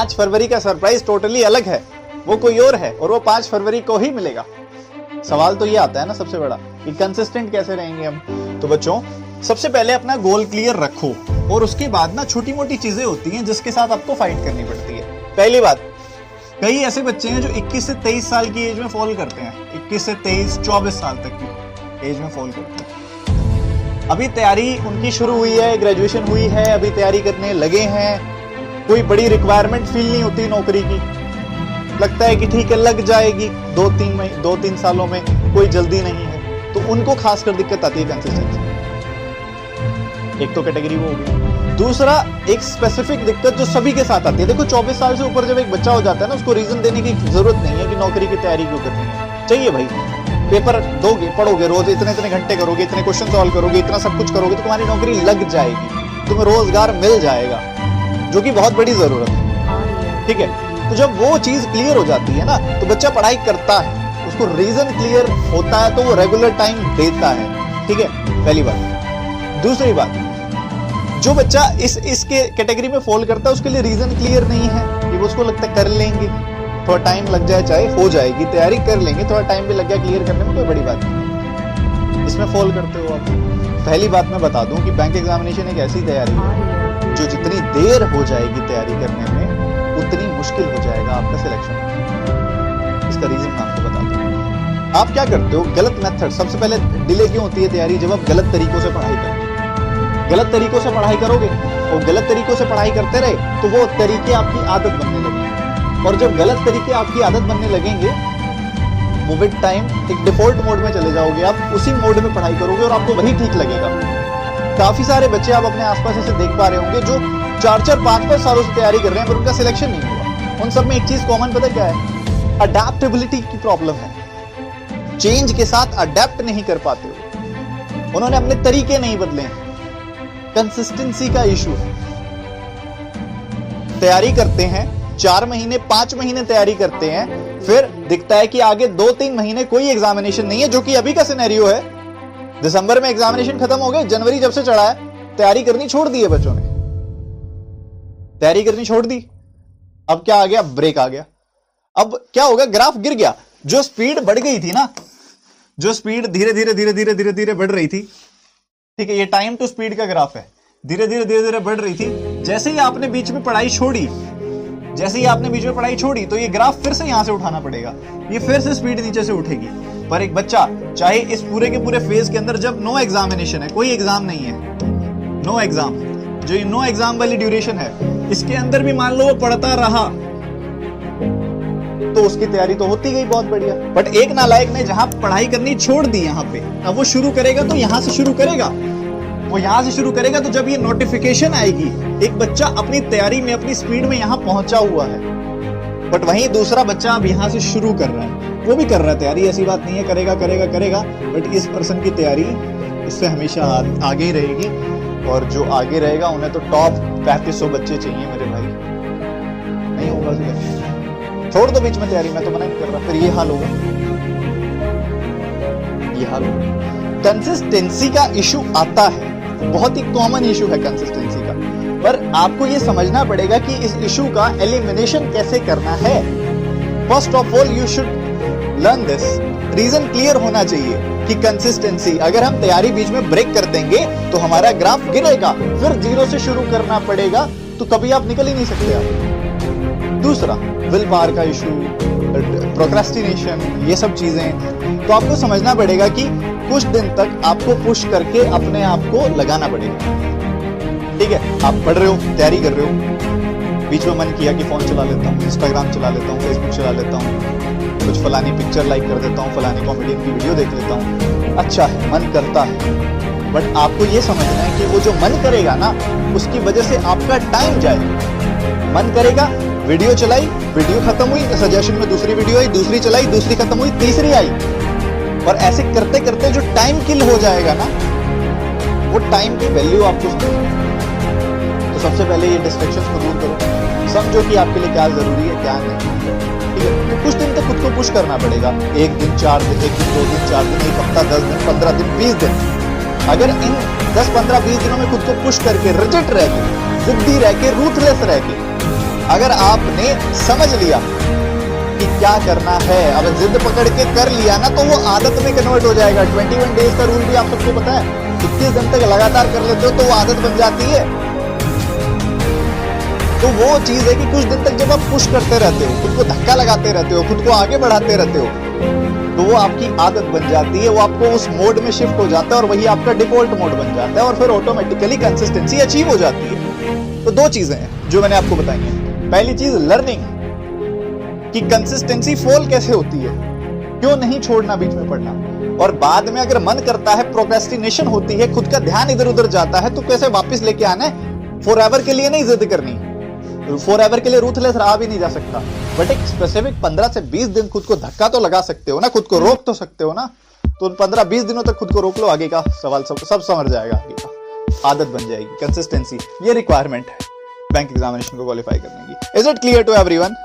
5 फरवरी का surprise totally अलग है, वो कोई और है और वो 5 फरवरी को ही मिलेगा। सवाल तो ये आता है ना सबसे बड़ा कि कंसिस्टेंट कैसे रहेंगे हम। तो बच्चों सबसे पहले अपना गोल क्लियर रखो और उसके बाद ना छोटी मोटी चीजें होती हैं जिसके साथ आपको फाइट करनी पड़ती है। पहली बात, कई ऐसे बच्चे हैं जो 21 से 23 साल की एज में फॉल करते हैं, 21 से 23 24 साल तक की एज में फॉल करते हैं। अभी तैयारी उनकी शुरू हुई है, ग्रेजुएशन हुई है, अभी तैयारी करने लगे हैं, कोई बड़ी रिक्वायरमेंट फील नहीं होती नौकरी की, लगता है कि ठीक है लग जाएगी 2-3 सालों में, कोई जल्दी नहीं है, तो उनको खासकर दिक्कत आती है कंसिस्टेंसी। एक तो कैटेगरी वो होगी। दूसरा, एक स्पेसिफिक दिक्कत जो सभी के साथ आती है। देखो 24 साल से ऊपर जब एक बच्चा हो जाता है ना, उसको रीजन देने की जरूरत नहीं है कि नौकरी की तैयारी क्यों करनी है। चाहिए भाई, पेपर दोगे, पढ़ोगे, रोज इतने घंटे करोगे, इतने क्वेश्चन सॉल्व करोगे, इतना सब कुछ करोगे तो तुम्हारी नौकरी लग जाएगी, तुम्हें रोजगार मिल जाएगा, जो कि बहुत बड़ी जरूरत है। ठीक है, तो जब वो चीज क्लियर हो जाती है ना तो बच्चा पढ़ाई करता है, उसको रीजन क्लियर होता है तो वो रेगुलर टाइम देता है। ठीक है, पहली बात। दूसरी बात, जो बच्चा इसके कैटेगरी में फॉल करता है उसके लिए रीजन क्लियर नहीं है कि वो उसको लगता है कर लेंगे, थोड़ा टाइम लग जाए, चाहे हो जाएगी, तैयारी कर लेंगे, थोड़ा टाइम भी लग गया क्लियर करने में, कोई बड़ी बात नहीं, इसमें फॉल करते हो आप। पहली बात मैं बता दूं कि बैंक एग्जामिनेशन एक ऐसी तैयारी है जो जितनी देर हो जाएगी तैयारी करने में उतनी मुश्किल हो जाएगा आपका सिलेक्शन। इसका रीजन मैं आपको बता दूं। आप क्या करते हो, गलत मेथड। सबसे पहले डिले क्यों होती है तैयारी, जब आप गलत तरीकों से पढ़ाई करते हो। गलत तरीकों से पढ़ाई करोगे और गलत तरीकों से पढ़ाई करते रहे तो वो तरीके आपकी आदत बनने लगेंगे, और जब गलत तरीके आपकी आदत बनने लगेंगे वो विद टाइम एक डिफॉल्ट मोड में चले जाओगे, आप उसी मोड में पढ़ाई करोगे और आपको वही ठीक लगेगा। काफी सारे बच्चे आप अपने आसपास ऐसे देख पा रहे होंगे जो 4-4, 5-5 सालों से तैयारी कर रहे हैं पर उनका सिलेक्शन नहीं हुआ। उन सब में एक चीज कॉमन पता क्या है, अडेप्टेबिलिटी की प्रॉब्लम है। चेंज के साथ अडेप्ट नहीं कर पाते हो, उन्होंने अपने तरीके नहीं बदले हैं। कंसिस्टेंसी का इशू है। तैयारी करते हैं 4 महीने 5 महीने तैयारी करते हैं, फिर दिखता है कि आगे 2-3 महीने कोई एग्जामिनेशन नहीं है, जो कि अभी का सिनेरियो है। दिसंबर में एग्जामिनेशन खत्म हो गए, जनवरी जब से चढ़ा है तैयारी करनी छोड़ दी है बच्चों ने, तैयारी करनी छोड़ दी। अब क्या आ गया, ब्रेक आ गया। अब क्या होगा, ग्राफ गिर गया। जो स्पीड बढ़ गई थी ना, जो स्पीड धीरे धीरे बढ़ रही थी, ठीक है, ये टाइम टू स्पीड का ग्राफ है, धीरे धीरे बढ़ रही थी। जैसे ही आपने बीच में पढ़ाई छोड़ी, तो ये ग्राफ फिर से यहां से उठाना पड़ेगा, ये फिर से स्पीड नीचे से उठेगी। पर एक बच्चा चाहे इस पूरे के पूरे फेज के अंदर, जब नो एग्जामिनेशन है, कोई एग्जाम नहीं है, नो एग्जाम, जो ये नो एग्जाम वाली ड्यूरेशन है, इसके अंदर भी मान लो वो पढ़ता रहा तो उसकी तैयारी तो होती गई बहुत बढ़िया। बट एक नालायक ने जहां पढ़ाई करनी छोड़ दी, यहां पे अब वो शुरू करेगा तो यहां से शुरू करेगा, वो यहां से शुरू करेगा। तो जब ये नोटिफिकेशन आएगी, एक बच्चा अपनी तैयारी में अपनी स्पीड में यहां पहुंचा हुआ है, बट वहीं दूसरा बच्चा अब यहां से शुरू कर रहा है, वो भी कर रहा है तैयारी, ऐसी बात नहीं है, करेगा, बट इस पर्सन की तैयारी उससे हमेशा आगे ही रहेगी, और जो आगे रहेगा उन्हें तो टॉप 3500 बच्चे चाहिए मेरे भाई, नहीं होगा सिलेक्शन। छोड़ दो बीच में तैयारी, मैं तो मना नहीं कर रहा, फिर ये हाल होगा, ये हाल होगा। कंसिस्टेंसी का इशू आता है, बहुत ही कॉमन इशू है कंसिस्टेंसी का, पर आपको ये समझना पड़ेगा कि इस इशू का एलिमिनेशन कैसे करना है। First of all you should learn this. Reason clear होना चाहिए कि कंसिस्टेंसी, अगर हम तैयारी बीच में ब्रेक कर देंगे तो हमारा ग्राफ गिरेगा, फिर 0 से शुरू करना पड़ेगा, तो कभी आप निकल ही नहीं सकते आप। दूसरा, विल पावर का इशू, प्रोक्रेस्टिनेशन, ये सब चीजें, तो आपको समझना पड़ेगा कि कुछ दिन तक आपको पुश करके अपने आप को लगाना पड़ेगा। ठीक है, आप पढ़ रहे हो, तैयारी कर रहे हो, बीच में मन किया कि फोन चला लेता हूँ, इंस्टाग्राम चला लेता हूँ, फेसबुक चला लेता हूँ, कुछ फलानी पिक्चर लाइक कर देता हूँ, फलानी कॉमेडियन की वीडियो देख लेता हूँ, अच्छा है, मन करता है, बट आपको ये समझना है कि वो जो मन करेगा ना, उसकी वजह से आपका टाइम जाए। मन करेगा, वीडियो चलाई, वीडियो खत्म हुई, सजेशन में दूसरी वीडियो आई, दूसरी चलाई, दूसरी खत्म हुई, तीसरी आई, और ऐसे करते करते जो टाइम किल हो जाएगा ना, वो टाइम की वैल्यू आपको समझना। तो सबसे पहले ये डिस्ट्रैक्शंस को दूर करो, समझो कि आपके लिए क्या जरूरी है, क्या नहीं। ठीक है, तो कुछ दिन तक खुद को पुश करना पड़ेगा, 1 दिन 4 दिन, 1 दिन 2 दिन 4 दिन, 1 हफ्ता 10 दिन 15 दिन 20 दिन। अगर इन 10 15 20 दिनों में खुद को पुश करके, रिजिड रह के, जिद्दी रह के, रूथलेस रह के अगर आपने समझ लिया कि क्या करना है, अब जिद पकड़ के कर लिया ना, तो वो आदत में कन्वर्ट हो जाएगा। 21 डेज का रूल भी आप सबको पता है, 21 दिन तक लगातार कर लेते हो तो वो आदत बन जाती है। तो वो चीज है कि कुछ दिन तक जब आप पुश करते रहते हो, खुद को धक्का लगाते रहते हो, खुद को आगे बढ़ाते रहते हो, तो वो आपकी आदत बन जाती है, वो आपको उस मोड में शिफ्ट हो जाता है और वही आपका डिफॉल्ट मोड बन जाता है और फिर ऑटोमेटिकली कंसिस्टेंसी अचीव हो जाती है। तो दो चीजें हैं जो मैंने आपको बताई हैं। पहली चीज लर्निंग कि कंसिस्टेंसी फॉल कैसे होती है, क्यों नहीं छोड़ना बीच में पढ़ना, और बाद में अगर मन करता है, प्रोक्रेस्टिनेशन होती है, खुद का ध्यान इधर उधर जाता है, तो कैसे वापस लेके आना है। फॉरएवर के लिए नहीं जिद करनी, फॉरएवर के लिए रूथलेस रहा भी नहीं जा सकता, बट एक स्पेसिफिक 15 से 20 दिन खुद को धक्का तो लगा सकते हो ना, खुद को रोक तो सकते हो ना। तो 15-20 दिनों तक खुद को रोक लो, आगे का सवाल सब समझ जाएगा, आगे का आदत बन जाएगी। कंसिस्टेंसी ये रिक्वायरमेंट है बैंक एग्जामिनेशन को क्वालिफाई करने की। Is it clear to everyone?